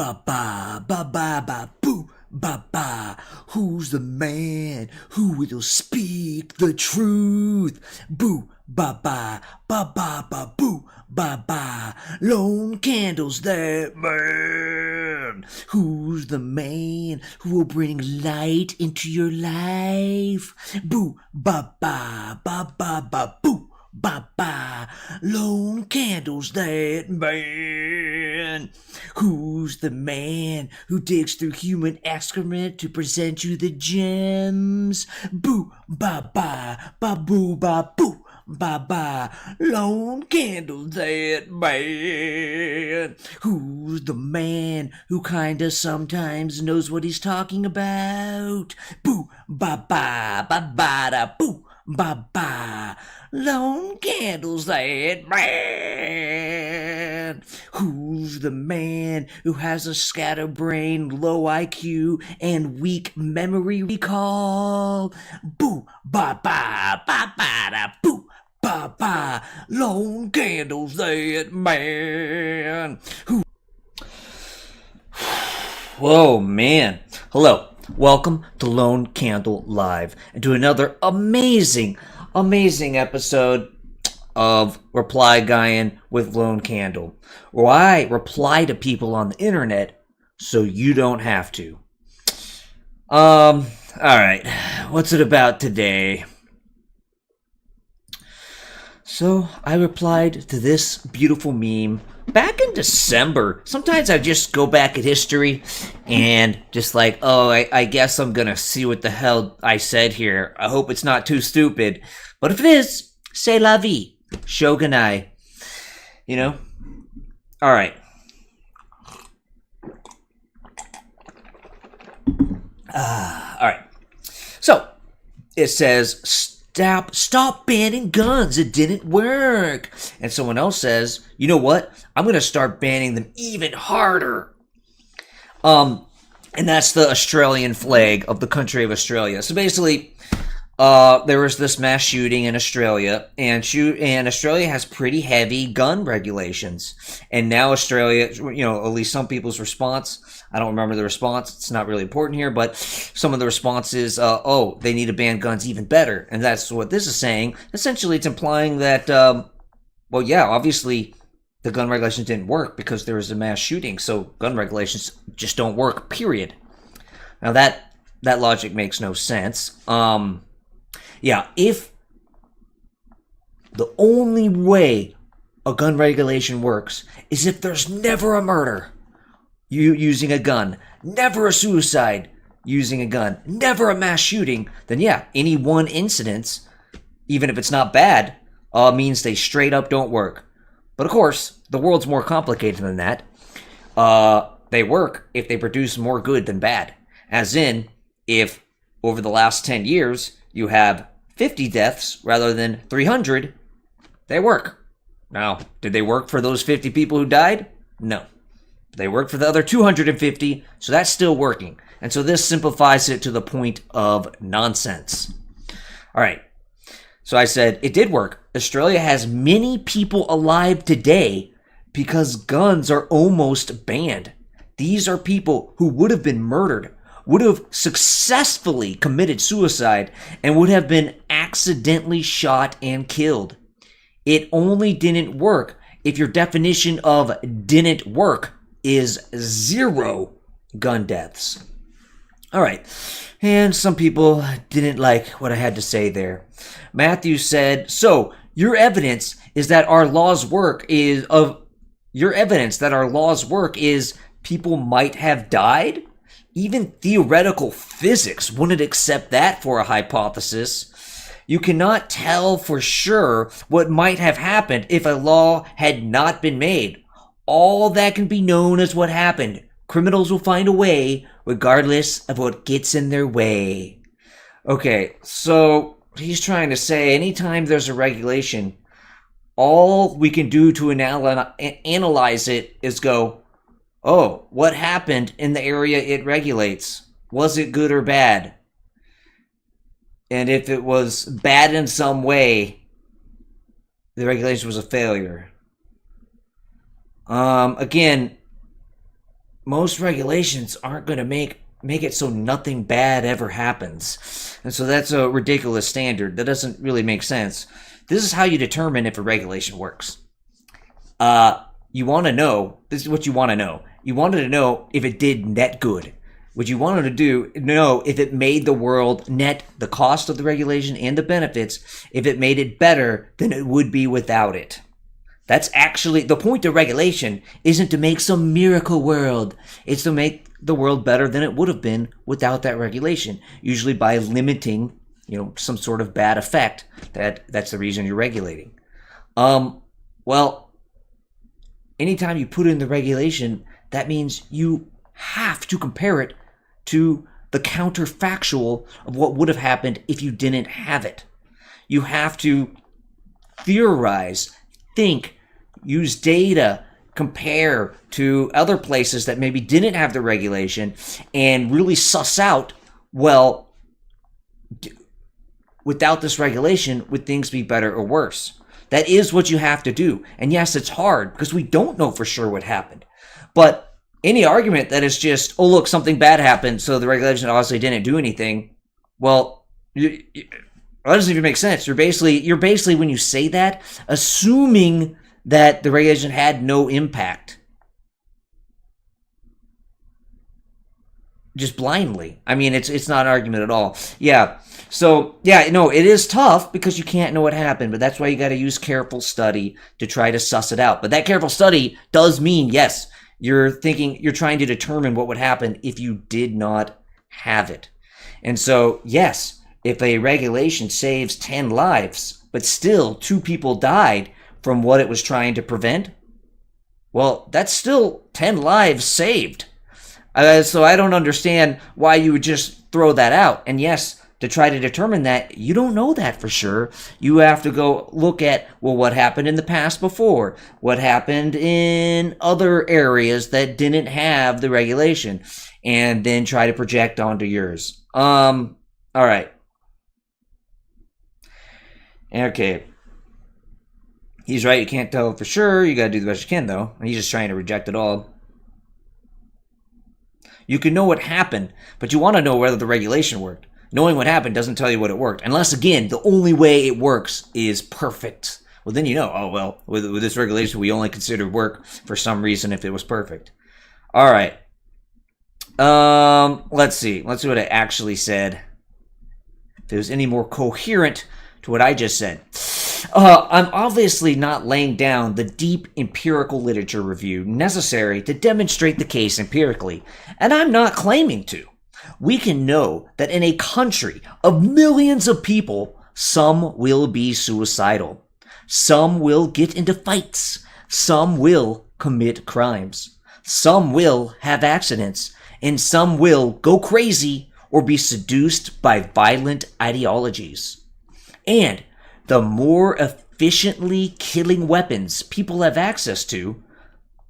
ba ba ba ba ba boo ba ba. Who's the man who will speak the truth? Boo ba ba ba ba ba boo ba ba. Lone candles that burn. Who's the man who will bring light into your life? Boo ba ba ba ba ba boo. Ba ba, lone candles that burn. Who's the man who digs through human excrement to present you the gems? Boo ba ba ba boo ba boo. Ba ba, lone candles that burn. Who's the man who kinda sometimes knows what he's talking about? Boo ba ba ba ba da boo. Ba ba, lone candles that burn. Who's the man who has a scatterbrained, low IQ, and weak memory recall? Boo ba ba ba ba da boo. Ba ba, lone candles that burn. Whoa, man. Hello. Welcome to Lone Candle Live and to another amazing episode of Reply Guyan with Lone Candle, where I reply to people on the internet so you don't have to. Alright, what's it about today? So, I replied to this beautiful meme back in December. Sometimes I just go back at history and just like, oh, I guess I'm gonna see what the hell I said here. I hope it's not too stupid. But if it is, c'est la vie. Shogunai. You know? Alright. Alright. So, it says, Stop banning guns. It didn't work. And someone else says, you know what? I'm going to start banning them even harder. And that's the Australian flag of the country of Australia. So basically, there was this mass shooting in Australia, and Australia has pretty heavy gun regulations. And now Australia, you know, at least some people's response, I don't remember the response, it's not really important here, but some of the response is, they need to ban guns even better. And that's what this is saying. Essentially, it's implying that, obviously, the gun regulations didn't work because there was a mass shooting, so gun regulations just don't work, period. Now, that logic makes no sense. If the only way a gun regulation works is if there's never a murder using a gun, never a suicide using a gun, never a mass shooting, then any one incident, even if it's not bad, means they straight up don't work. But of course, the world's more complicated than that. They work if they produce more good than bad. As in, if over the last 10 years you have 50 deaths rather than 300, they work. Now, did they work for those 50 people who died? No. They worked for the other 250, so that's still working. And so this simplifies it to the point of nonsense. All right. So I said, it did work. Australia has many people alive today because guns are almost banned. These are people who would have been murdered, would have successfully committed suicide, and would have been accidentally shot and killed. It only didn't work if your definition of didn't work is 0 gun deaths. All right. And some people didn't like what I had to say there. Matthew said, so your evidence that our laws work is people might have died? Even theoretical physics wouldn't accept that for a hypothesis. You cannot tell for sure what might have happened if a law had not been made. All that can be known is what happened. Criminals will find a way, regardless of what gets in their way. Okay, so he's trying to say anytime there's a regulation, all we can do to analyze it is go, oh, what happened in the area it regulates? Was it good or bad? And if it was bad in some way, the regulation was a failure. Again, most regulations aren't going to make it so nothing bad ever happens. And so that's a ridiculous standard. That doesn't really make sense. This is how you determine if a regulation works. You want to know, this is what you want to know. You wanted to know if it did net good. What you wanted to know if it made the world net the cost of the regulation and the benefits, if it made it better than it would be without it. That's actually the point of regulation, isn't to make some miracle world. It's to make the world better than it would have been without that regulation, usually by limiting, some sort of bad effect. That's the reason you're regulating. Well, anytime you put in the regulation, that means you have to compare it to the counterfactual of what would have happened if you didn't have it. You have to theorize, think, use data, compare to other places that maybe didn't have the regulation, and really suss out, well, without this regulation, would things be better or worse? That is what you have to do. And yes, it's hard because we don't know for sure what happened. But any argument that is just, oh, look, something bad happened, so the regulation obviously didn't do anything, well, that doesn't even make sense. You're basically, when you say that, assuming that the regulation had no impact. Just blindly. I mean, it's not an argument at all. Yeah. So, yeah, no, it is tough because you can't know what happened, but that's why you got to use careful study to try to suss it out. But that careful study does mean, yes, you're trying to determine what would happen if you did not have it. And so, yes, if a regulation saves 10 lives, but still 2 people died from what it was trying to prevent, well, that's still 10 lives saved. So I don't understand why you would just throw that out. And yes, to try to determine that, you don't know that for sure. You have to go look at, well, what happened in the past before? What happened in other areas that didn't have the regulation? And then try to project onto yours. All right. Okay. He's right, you can't tell for sure. You gotta do the best you can, though. He's just trying to reject it all. You can know what happened, but you want to know whether the regulation worked. Knowing what happened doesn't tell you what it worked. Unless, again, the only way it works is perfect. Well, then you know, oh, well, with this regulation, we only considered work for some reason if it was perfect. All right. Let's see. Let's see what I actually said. If it was any more coherent to what I just said. I'm obviously not laying down the deep empirical literature review necessary to demonstrate the case empirically, and I'm not claiming to. We can know that in a country of millions of people, some will be suicidal. Some will get into fights. Some will commit crimes. Some will have accidents. And some will go crazy or be seduced by violent ideologies. And the more efficiently killing weapons people have access to,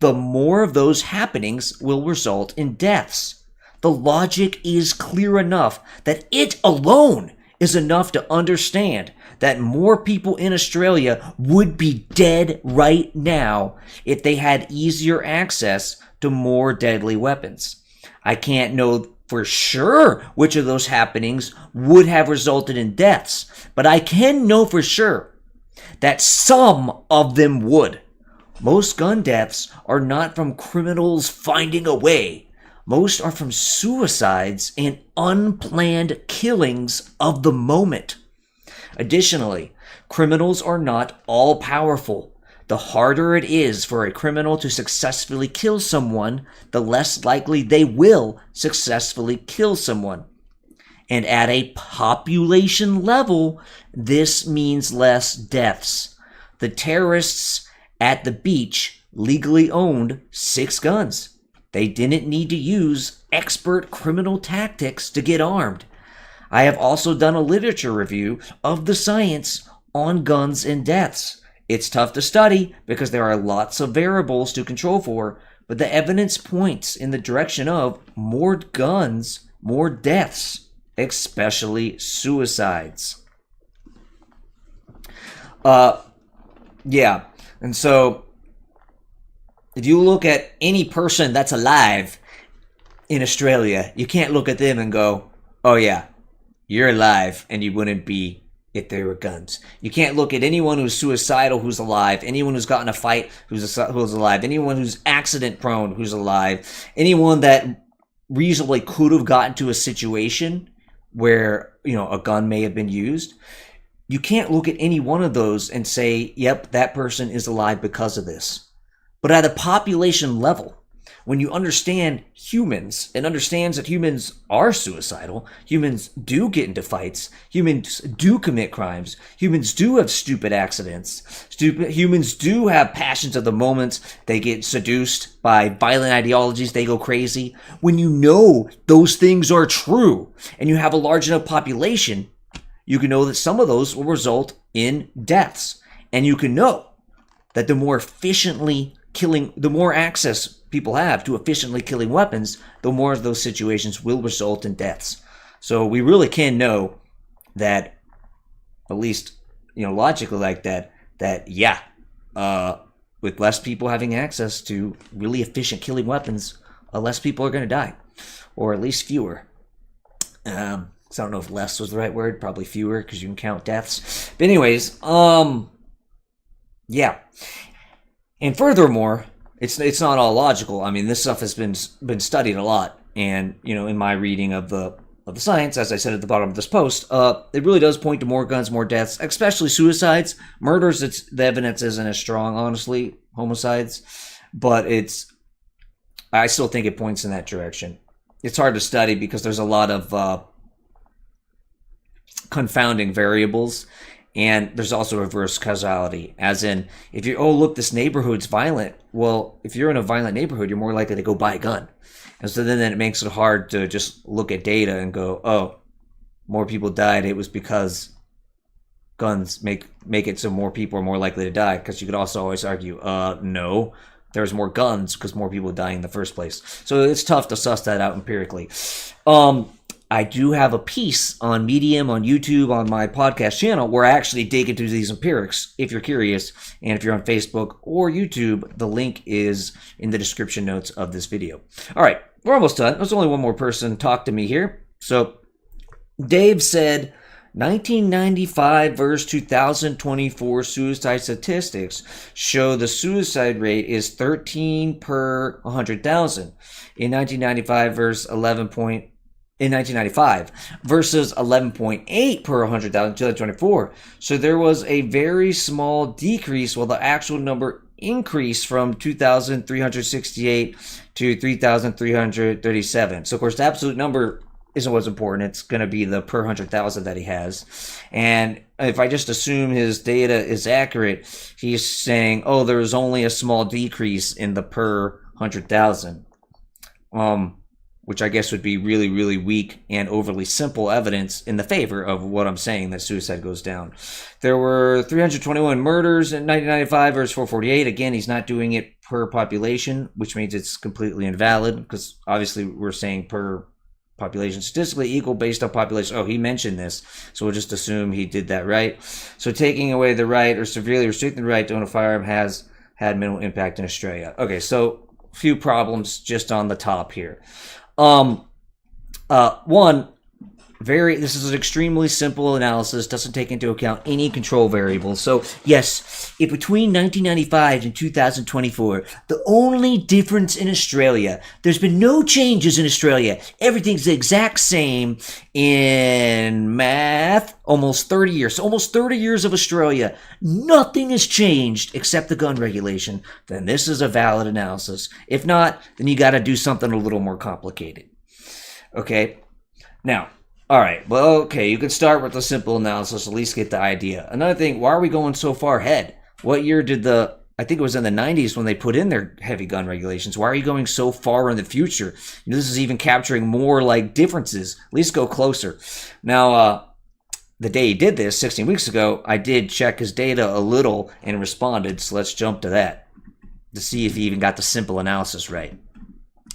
the more of those happenings will result in deaths. The logic is clear enough that it alone is enough to understand that more people in Australia would be dead right now if they had easier access to more deadly weapons. I can't know for sure which of those happenings would have resulted in deaths, but I can know for sure that some of them would. Most gun deaths are not from criminals finding a way. Most are from suicides and unplanned killings of the moment. Additionally, criminals are not all-powerful. The harder it is for a criminal to successfully kill someone, the less likely they will successfully kill someone. And at a population level, this means less deaths. The terrorists at the beach legally owned 6 guns. They didn't need to use expert criminal tactics to get armed. I have also done a literature review of the science on guns and deaths. It's tough to study because there are lots of variables to control for, but the evidence points in the direction of more guns, more deaths, especially suicides. And so if you look at any person that's alive in Australia, you can't look at them and go, oh yeah, you're alive, and you wouldn't be if there were guns. You can't look at anyone who's suicidal who's alive, anyone who's gotten a fight who's alive, anyone who's accident prone who's alive, anyone that reasonably could have gotten to a situation where, you know, a gun may have been used. You can't look at any one of those and say, yep, that person is alive because of this. But at a population level, when you understand humans and understands that humans are suicidal, humans do get into fights, humans do commit crimes, humans do have stupid accidents, humans do have passions of the moment, they get seduced by violent ideologies, they go crazy. When you know those things are true and you have a large enough population, you can know that some of those will result in deaths. And you can know that the more efficiently killing, the more access people have to efficiently killing weapons, the more of those situations will result in deaths. So we really can know that, at least, you know, logically like that yeah, with less people having access to really efficient killing weapons, less people are going to die, or at least fewer. So I don't know if less was the right word, probably fewer because you can count deaths. But anyways, yeah. And furthermore, it's not all logical. I mean, this stuff has been studied a lot, and you know, in my reading of the science, as I said at the bottom of this post, it really does point to more guns, more deaths, especially suicides. Murders, the evidence isn't as strong, honestly. Homicides, but I still think it points in that direction. It's hard to study because there's a lot of confounding variables. And there's also reverse causality, as in, if you, oh, look, this neighborhood's violent. Well, if you're in a violent neighborhood, you're more likely to go buy a gun. And so then it makes it hard to just look at data and go, oh, more people died. It was because guns make it so more people are more likely to die. Because you could also always argue, no, there's more guns because more people die in the first place. So it's tough to suss that out empirically. I do have a piece on Medium, on YouTube, on my podcast channel where I actually dig into these empirics if you're curious. And if you're on Facebook or YouTube, the link is in the description notes of this video. All right, we're almost done. There's only one more person talk to me here. So Dave said 1995 versus 2024 suicide statistics show the suicide rate is 13 per 100,000 in 1995 versus 1995 versus 11.8 per 100,000 in 2024. So there was a very small decrease while the actual number increased from 2,368 to 3,337. So of course the absolute number isn't what's important. It's going to be the per 100,000 that he has. And if I just assume his data is accurate, he's saying, oh, there's only a small decrease in the per 100,000. Which I guess would be really, really weak and overly simple evidence in the favor of what I'm saying, that suicide goes down. There were 321 murders in 1995 versus 448. Again, he's not doing it per population, which means it's completely invalid because obviously we're saying per population, statistically equal based on population. Oh, he mentioned this, so we'll just assume he did that right. So taking away the right or severely restricting the right to own a firearm has had minimal impact in Australia. Okay, so a few problems just on the top here. This is an extremely simple analysis, doesn't take into account any control variables. So yes, if between 1995 and 2024, the only difference in Australia, there's been no changes in Australia. Everything's the exact same in math, almost 30 years. So almost 30 years of Australia, nothing has changed except the gun regulation. Then this is a valid analysis. If not, then you got to do something a little more complicated. Okay? Now, all right, well, okay, you can start with the simple analysis, at least get the idea. Another thing, why are we going so far ahead? What year did I think it was in the 90s when they put in their heavy gun regulations. Why are you going so far in the future? You know, this is even capturing more like differences. At least go closer. Now, the day he did this, 16 weeks ago, I did check his data a little and responded, so let's jump to that to see if he even got the simple analysis right.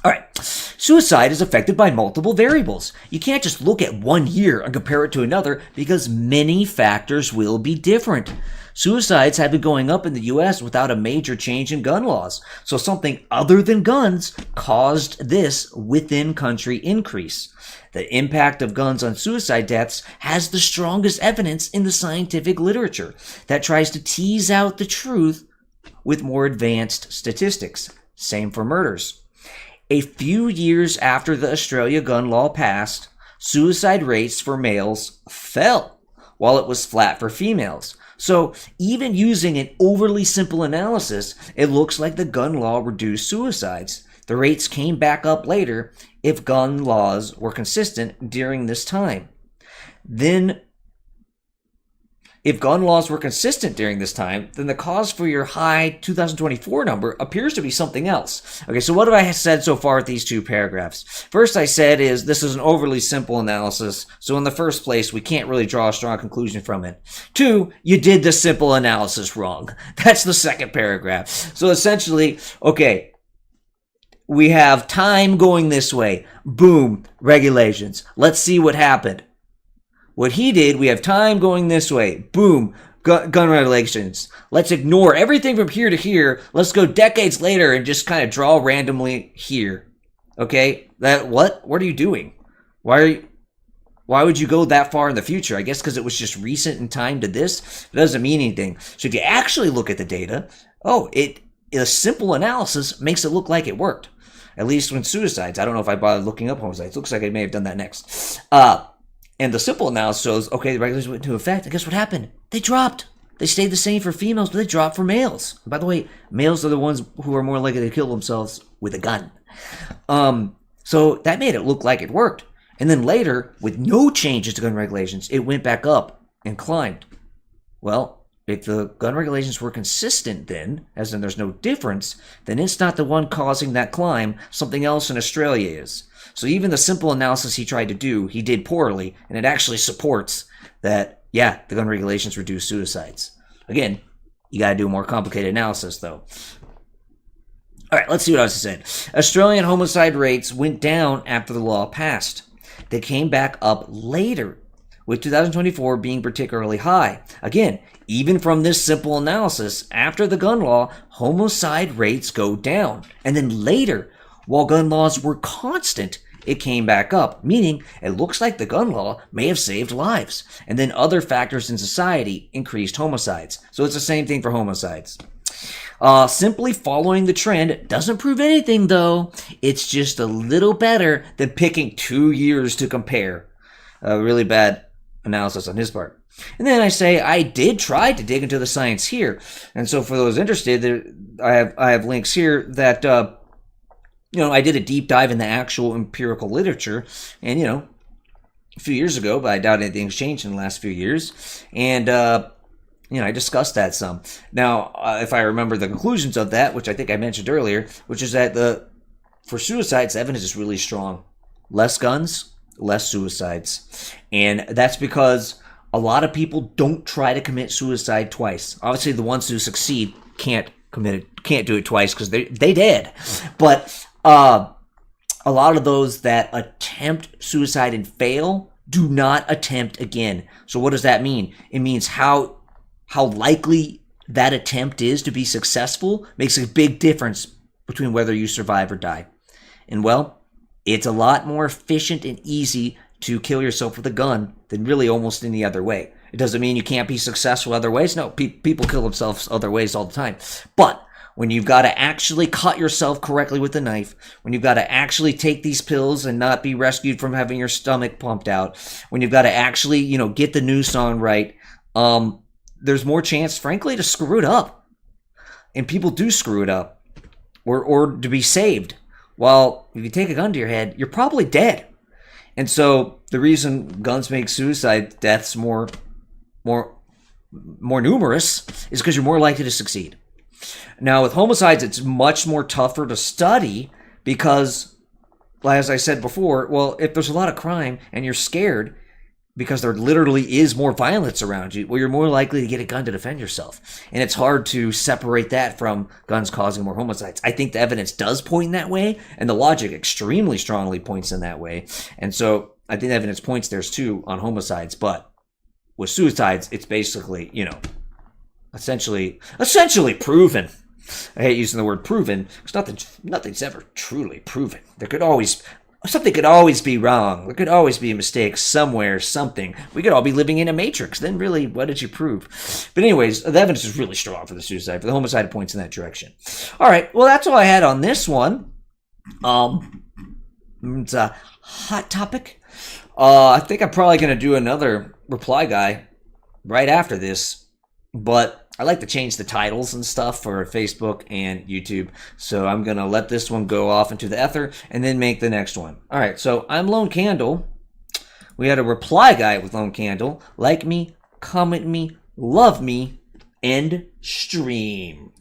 All right, suicide is affected by multiple variables. You can't just look at one year and compare it to another because many factors will be different. Suicides have been going up in the US without a major change in gun laws. So something other than guns caused this within country increase. The impact of guns on suicide deaths has the strongest evidence in the scientific literature that tries to tease out the truth with more advanced statistics. Same for murders. A few years after the Australia gun law passed, suicide rates for males fell, while it was flat for females. So even using an overly simple analysis, it looks like the gun law reduced suicides. The rates came back up later if gun laws were consistent during this time. Then the cause for your high 2024 number appears to be something else. Okay, so what have I said so far with these two paragraphs? First I said is this is an overly simple analysis, so in the first place, we can't really draw a strong conclusion from it. Two, you did the simple analysis wrong. That's the second paragraph. So essentially, okay, we have time going this way. Boom, regulations. Let's see what happened. What he did, we have time going this way. Boom, gun regulations. Let's ignore everything from here to here. Let's go decades later and just kind of draw randomly here. Okay? What are you doing? Why would you go that far in the future? I guess because it was just recent in time to this. It doesn't mean anything. So if you actually look at the data, a simple analysis makes it look like it worked. At least when suicides. I don't know if I bothered looking up homicides. Looks like I may have done that next. And the simple analysis shows, okay, the regulations went into effect, and guess what happened? They dropped. They stayed the same for females, but they dropped for males. And by the way, males are the ones who are more likely to kill themselves with a gun. So that made it look like it worked. And then later, with no changes to gun regulations, it went back up and climbed. Well, if the gun regulations were consistent then, as in there's no difference, then it's not the one causing that climb. Something else in Australia is. So even the simple analysis he tried to do, he did poorly, and it actually supports that, yeah, the gun regulations reduce suicides. Again, you gotta do a more complicated analysis, though. Alright, let's see what else he said. Australian homicide rates went down after the law passed. They came back up later, with 2024 being particularly high. Again, even from this simple analysis, after the gun law, homicide rates go down. And then later, while gun laws were constant, it came back up, meaning it looks like the gun law may have saved lives. And then other factors in society increased homicides. So it's the same thing for homicides. Simply following the trend doesn't prove anything, though. It's just a little better than picking 2 years to compare. A really bad analysis on his part. And then I say I did try to dig into the science here. And so for those interested, I have links here that I did a deep dive in the actual empirical literature, and a few years ago, but I doubt anything's changed in the last few years. And I discussed that some. Now, if I remember the conclusions of that, which I think I mentioned earlier, which is that for suicides, the evidence is really strong. Less guns, less suicides. And that's because a lot of people don't try to commit suicide twice. Obviously, the ones who succeed can't do it twice because they did. But a lot of those that attempt suicide and fail do not attempt again. So what does that mean? It means how likely that attempt is to be successful makes a big difference between whether you survive or die. And well, it's a lot more efficient and easy to kill yourself with a gun than really almost any other way. It doesn't mean you can't be successful other ways. No, people kill themselves other ways all the time. But when you've got to actually cut yourself correctly with a knife, when you've got to actually take these pills and not be rescued from having your stomach pumped out, when you've got to actually, get the noose on right, there's more chance, frankly, to screw it up. And people do screw it up. Or to be saved. Well, if you take a gun to your head, you're probably dead. And so the reason guns make suicide deaths more numerous is because you're more likely to succeed. Now, with homicides, it's much more tougher to study because, as I said before, well, if there's a lot of crime and you're scared because there literally is more violence around you, well, you're more likely to get a gun to defend yourself. And it's hard to separate that from guns causing more homicides. I think the evidence does point that way, and the logic extremely strongly points in that way. And so I think the evidence points there too on homicides, but with suicides, it's basically, essentially proven. I hate using the word proven because nothing's ever truly proven. Something could always be wrong. There could always be a mistake somewhere, something. We could all be living in a matrix. Then really, what did you prove? But anyways, the evidence is really strong for the suicide. For the homicide, points in that direction. All right. Well, that's all I had on this one. It's a hot topic. I think I'm probably going to do another reply guy right after this. But I like to change the titles and stuff for Facebook and YouTube. So I'm going to let this one go off into the ether and then make the next one. All right, so I'm Lone Candle. We had a reply guy with Lone Candle. Like me, comment me, love me, end stream.